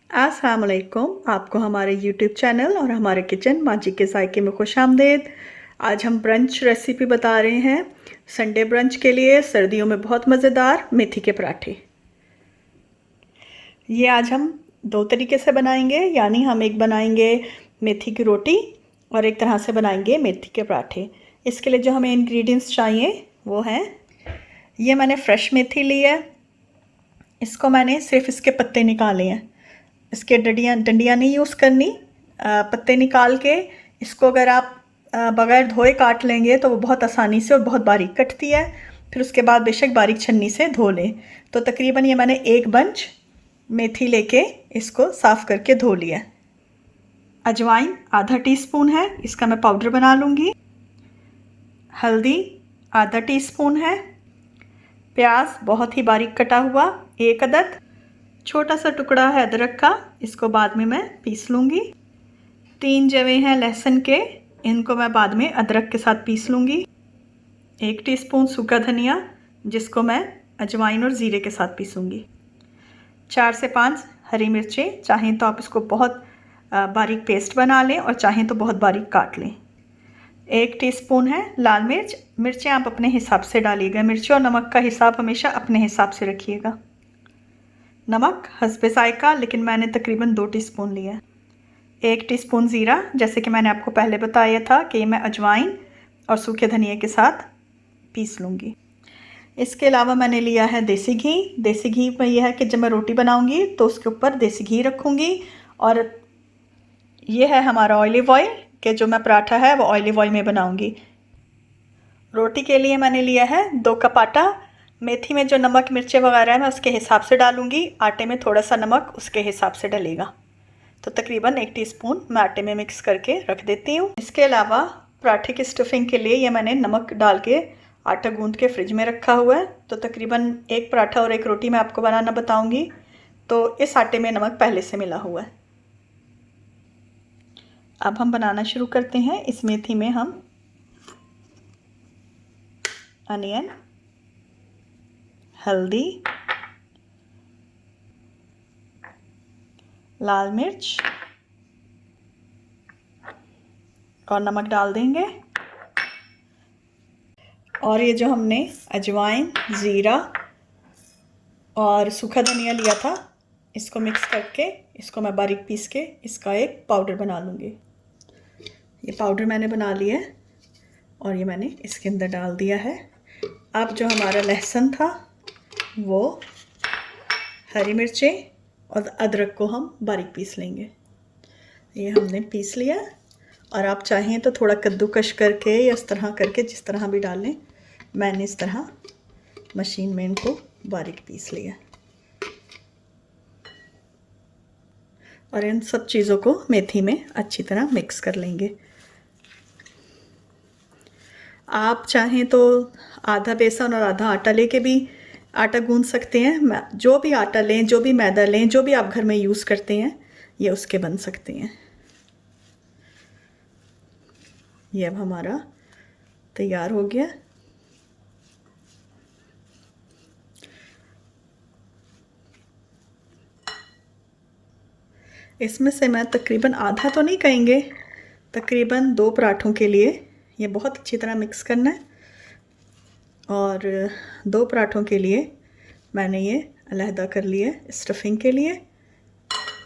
अस्सलाम वालेकुम। आपको हमारे यूट्यूब चैनल और हमारे किचन माजी के जायके में खुशामदीद। आज हम ब्रंच रेसिपी बता रहे हैं। संडे ब्रंच के लिए सर्दियों में बहुत मज़ेदार मेथी के पराठे। ये आज हम दो तरीके से बनाएंगे, यानी हम एक बनाएंगे मेथी की रोटी और एक तरह से बनाएंगे मेथी के पराठे। इसके लिए जो हमें इंग्रेडिएंट्स चाहिए वो हैं, ये मैंने फ्रेश मेथी ली है। इसको मैंने सिर्फ इसके पत्ते निकाले हैं, इसके डंडियाँ नहीं यूज़ करनी। पत्ते निकाल के इसको अगर आप बगैर धोए काट लेंगे तो वो बहुत आसानी से और बहुत बारीक कटती है। फिर उसके बाद बेशक बारीक छन्नी से धो लें। तो तकरीबन ये मैंने एक बंच मेथी लेके इसको साफ़ करके धो लिया। अजवाइन आधा टीस्पून है, इसका मैं पाउडर बना लूँगी। हल्दी आधा टीस्पून है। प्याज बहुत ही बारीक कटा हुआ 1 अदद। छोटा सा टुकड़ा है अदरक का, इसको बाद में मैं पीस लूँगी। 3 जवे हैं लहसुन के, इनको मैं बाद में अदरक के साथ पीस लूँगी। 1 टीस्पून सूखा धनिया, जिसको मैं अजवाइन और ज़ीरे के साथ पीसूँगी। 4 से 5 हरी मिर्चें, चाहें तो आप इसको बहुत बारीक पेस्ट बना लें और चाहें तो बहुत बारीक काट लें। 1 टीस्पून है लाल मिर्च। मिर्चें आप अपने हिसाब से डालिएगा, मिर्ची और नमक का हिसाब हमेशा अपने हिसाब से रखिएगा। नमक हस्बे जायका, लेकिन मैंने तकरीबन 2 टीस्पून लिया है। 1 टीस्पून ज़ीरा, जैसे कि मैंने आपको पहले बताया था कि मैं अजवाइन और सूखे धनिया के साथ पीस लूँगी। इसके अलावा मैंने लिया है देसी घी। देसी घी में यह है कि जब मैं रोटी बनाऊँगी तो उसके ऊपर देसी घी रखूँगी। और ये है हमारा ऑलिव ऑयल, कि जो मैं पराठा है वो ऑलिव ऑयल में बनाऊँगी। रोटी के लिए मैंने लिया है 2 कप आटा। मेथी में जो नमक मिर्चें वगैरह है मैं उसके हिसाब से डालूँगी, आटे में थोड़ा सा नमक उसके हिसाब से डलेगा। तो तकरीबन 1 टीस्पून मैं आटे में मिक्स करके रख देती हूँ। इसके अलावा पराठे की स्टफिंग के लिए ये मैंने नमक डाल के आटा गूंद के फ्रिज में रखा हुआ है। तो तकरीबन एक पराठा और एक रोटी मैं आपको बनाना बताऊँगी, तो इस आटे में नमक पहले से मिला हुआ है। अब हम बनाना शुरू करते हैं। इस मेथी में हम अनियन, हल्दी, लाल मिर्च और नमक डाल देंगे। और ये जो हमने अजवाइन, ज़ीरा और सूखा धनिया लिया था, इसको मिक्स करके इसको मैं बारीक पीस के इसका एक पाउडर बना लूँगी। ये पाउडर मैंने बना लिया है और ये मैंने इसके अंदर डाल दिया है। अब जो हमारा लहसुन था, वो, हरी मिर्चें और अदरक को हम बारीक पीस लेंगे। ये हमने पीस लिया। और आप चाहें तो थोड़ा कद्दूकश करके या इस तरह करके, जिस तरह भी डालें, मैंने इस तरह मशीन में इनको बारीक पीस लिया। और इन सब चीज़ों को मेथी में अच्छी तरह मिक्स कर लेंगे। आप चाहें तो आधा बेसन और आधा आटा लेके भी आटा गूंद सकते हैं। जो भी आटा लें, जो भी मैदा लें, जो भी आप घर में यूज़ करते हैं, ये उसके बन सकते हैं। ये अब हमारा तैयार हो गया। इसमें से मैं तकरीबन आधा तो नहीं कहेंगे, तकरीबन 2 पराठों के लिए ये बहुत अच्छी तरह मिक्स करना है। और 2 पराठों के लिए मैंने ये अलहदा कर लिया स्टफिंग के लिए।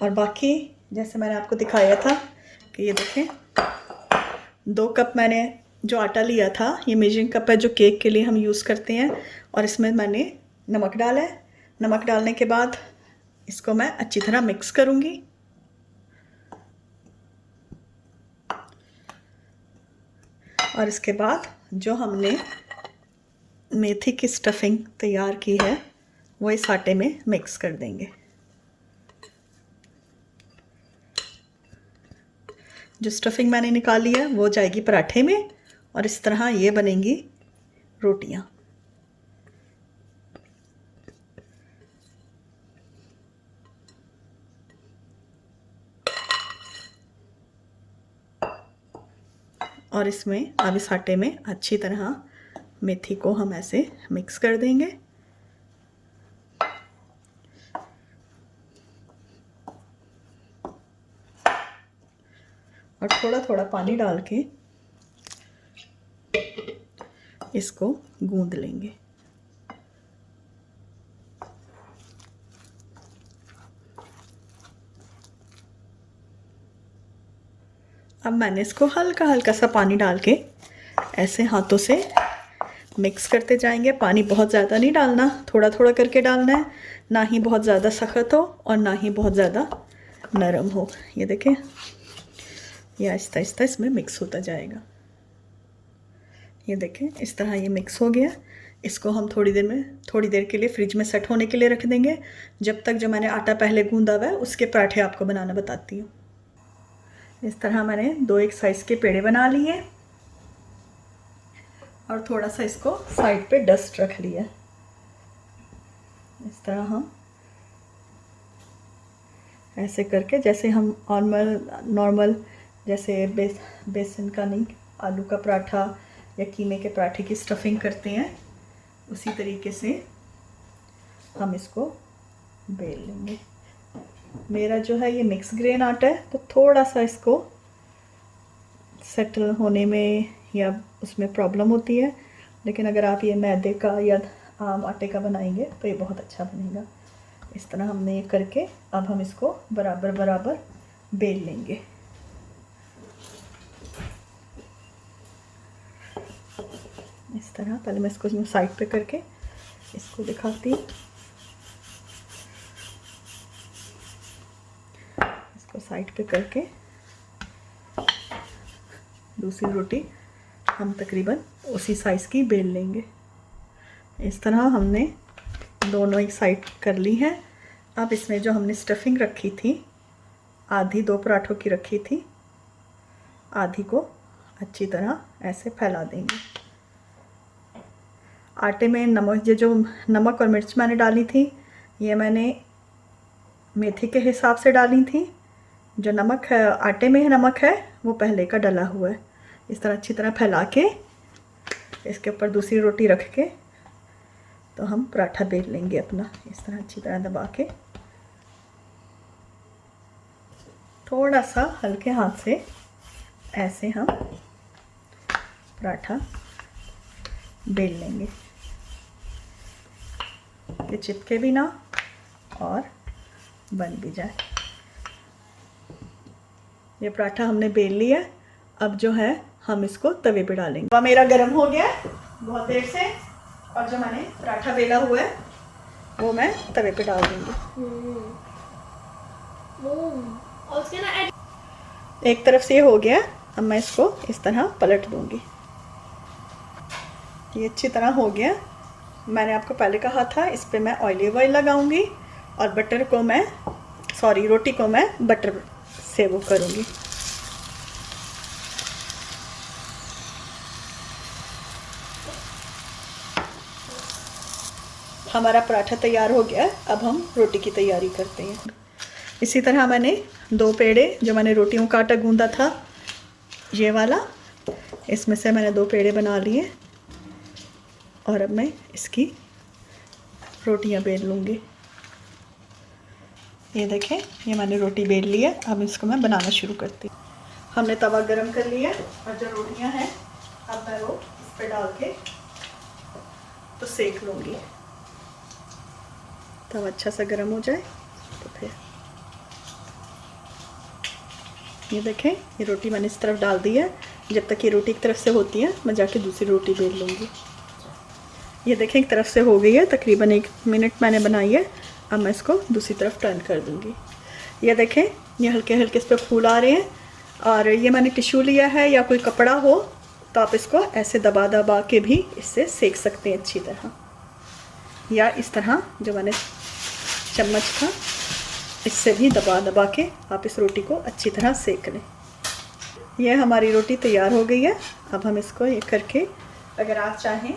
और बाकी जैसे मैंने आपको दिखाया था कि ये देखें, 2 कप मैंने जो आटा लिया था, ये मेजरिंग कप है जो केक के लिए हम यूज़ करते हैं। और इसमें मैंने नमक डाला है। नमक डालने के बाद इसको मैं अच्छी तरह मिक्स करूँगी। और इसके बाद जो हमने मेथी की स्टफिंग तैयार की है, वो इस आटे में मिक्स कर देंगे। जो स्टफिंग मैंने निकाली है वो जाएगी पराठे में, और इस तरह ये बनेंगी रोटियां। और इसमें अब इस आटे में अच्छी तरह मेथी को हम ऐसे मिक्स कर देंगे। और थोड़ा थोड़ा पानी डाल के इसको गूंद लेंगे। अब मैंने इसको हल्का हल्का सा पानी डाल के ऐसे हाथों से मिक्स करते जाएंगे। पानी बहुत ज़्यादा नहीं डालना, थोड़ा थोड़ा करके डालना है, ना ही बहुत ज़्यादा सख्त हो और ना ही बहुत ज़्यादा नरम हो। ये देखें, ये आहिस्ता आहिस्ता इसमें मिक्स होता जाएगा। ये देखें, इस तरह ये मिक्स हो गया। इसको हम थोड़ी देर के लिए फ्रिज में सेट होने के लिए रख देंगे, जब तक जो मैंने आटा पहले गूंदा हुआ है उसके पराठे आपको बनाना बताती हूँ। इस तरह मैंने 2 एक साइज़ के पेड़े बना लिए और थोड़ा सा इसको साइड पे डस्ट रख लिया। इस तरह हम ऐसे करके, जैसे हम नॉर्मल जैसे बेसन का नहीं, आलू का पराठा या कीमे के पराठे की स्टफिंग करते हैं, उसी तरीके से हम इसको बेल लेंगे। मेरा जो है ये मिक्स ग्रेन आटा है, तो थोड़ा सा इसको सेटल होने में या उसमें प्रॉब्लम होती है, लेकिन अगर आप ये मैदे का या आम आटे का बनाएंगे तो ये बहुत अच्छा बनेगा। इस तरह हमने ये करके अब हम इसको बराबर बराबर बेल लेंगे। इस तरह पहले मैं इसको साइड पे करके इसको दिखाती हूँ। इसको साइड पे करके दूसरी रोटी हम तकरीबन उसी साइज़ की बेल लेंगे। इस तरह हमने दोनों एक साइड कर ली है। अब इसमें जो हमने स्टफिंग रखी थी, आधी 2 पराठों की रखी थी, आधी को अच्छी तरह ऐसे फैला देंगे। आटे में नमक, ये जो नमक और मिर्च मैंने डाली थी, ये मैंने मेथी के हिसाब से डाली थी। जो नमक है, आटे में नमक है, वो पहले का डला हुआ है। इस तरह अच्छी तरह फैला के इसके ऊपर दूसरी रोटी रख के तो हम पराठा बेल लेंगे अपना। इस तरह अच्छी तरह दबा के थोड़ा सा हल्के हाथ से ऐसे हम पराठा बेल लेंगे कि चिपके भी ना और बन भी जाए। ये पराठा हमने बेल लिया। अब जो है हम इसको तवे पे डालेंगे। तवा मेरा गर्म हो गया बहुत देर से, और जो मैंने पराठा बेला हुआ है वो मैं तवे पे डाल दूंगी। एक तरफ से ये हो गया, अब मैं इसको इस तरह पलट दूंगी। ये अच्छी तरह हो गया। मैंने आपको पहले कहा था इस पे मैं ऑलिव ऑयल लगाऊंगी और रोटी को मैं बटर से वो करूंगी। हमारा पराठा तैयार हो गया। अब हम रोटी की तैयारी करते हैं। इसी तरह मैंने 2 पेड़े, जो मैंने रोटियों का आटा गूंदा था ये वाला, इसमें से मैंने 2 पेड़े बना लिए और अब मैं इसकी रोटियां बेल लूँगी। ये देखें, ये मैंने रोटी बेल ली है। अब इसको मैं बनाना शुरू करती हूँ। हमने तवा गरम कर लिया और जो रोटियां हैं अब मैं वो इस पर डाल के तो सेक लूँगी। तवा अच्छा सा गर्म हो जाए तो फिर ये देखें, ये रोटी मैंने इस तरफ डाल दी है। जब तक ये रोटी एक तरफ से होती है मैं जाके दूसरी रोटी बेल लूँगी। ये देखें, एक तरफ से हो गई है, तकरीबन 1 मिनट मैंने बनाई है। अब मैं इसको दूसरी तरफ टर्न कर दूँगी। ये देखें, ये हल्के हल्के इस पर फूल आ रहे हैं। और ये मैंने टिश्यू लिया है या कोई कपड़ा हो तो आप इसको ऐसे दबा दबा के भी इससे सेक सकते हैं अच्छी तरह, या इस तरह जो मैंने चम्मच था इससे भी दबा दबा के आप इस रोटी को अच्छी तरह सेक लें। यह हमारी रोटी तैयार हो गई है। अब हम इसको ये करके, अगर आप चाहें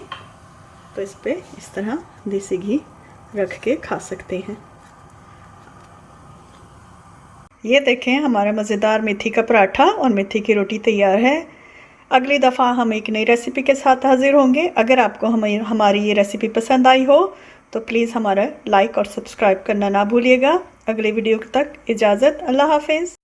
तो इस पर इस तरह देसी घी रख के खा सकते हैं। ये देखें, हमारा मज़ेदार मेथी का पराठा और मेथी की रोटी तैयार है। अगली दफ़ा हम एक नई रेसिपी के साथ हाजिर होंगे। अगर आपको हमारी ये रेसिपी पसंद आई हो तो प्लीज़ हमारा लाइक और सब्सक्राइब करना ना भूलिएगा। अगले वीडियो तक इजाज़त, अल्लाह हाफिज़।